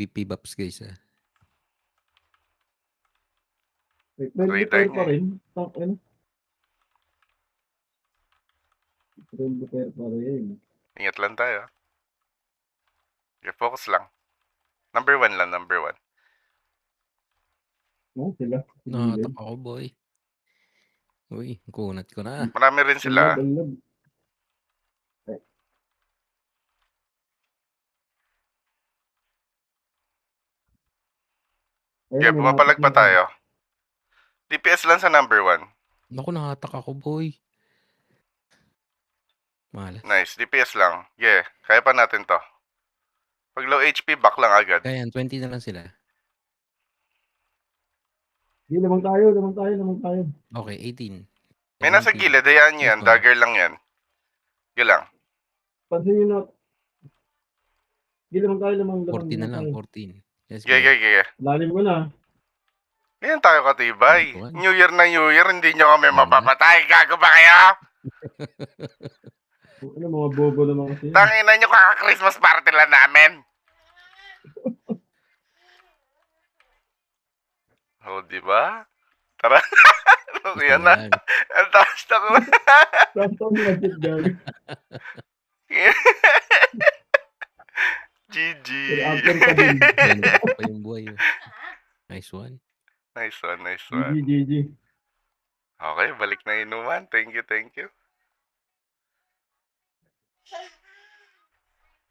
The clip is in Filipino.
MVP Baps guys ah. Friendly Radar pair pa niya. rin. Ano? Friendly pair pa rin. Ingat lang tayo. Okay, focus lang. Number 1 lang, number 1. No, sila. Nakatak ako boy. Uy, kunat ko na. Marami rin sila. Alab. Okay, pumapalag pa tayo. DPS lang sa number 1. Naku, nakatak ako boy. Malas. Nice, DPS lang. Yeah, kaya pa natin to. Pag low HP, back lang agad. Kaya 20 na lang sila. Hindi, lamang tayo. Okay, 18. May nasa 17. gilid, hayaan nyo yan. Ito. Dagger lang yan. Yun lang. Pansin nyo na. Hindi, lamang tayo. 14 na lang, 14. Yes, Yeah. Lalim ko na. Ganyan tayo katibay. Tuwan. New Year na New Year, hindi nyo kami Tama. mapapatay. Gago ba kayo? Ano, mga bobo naman kasi. Tangina nyo kaka-Christmas party lang namin. Oh, di ba? Tara. Yan na. Ang taas na ko. Tapos nag-sit down. GG. Pero after ka din. Pa yung buhay. Nice one. Nice one. GG. Okay, balik na inuman. Thank you.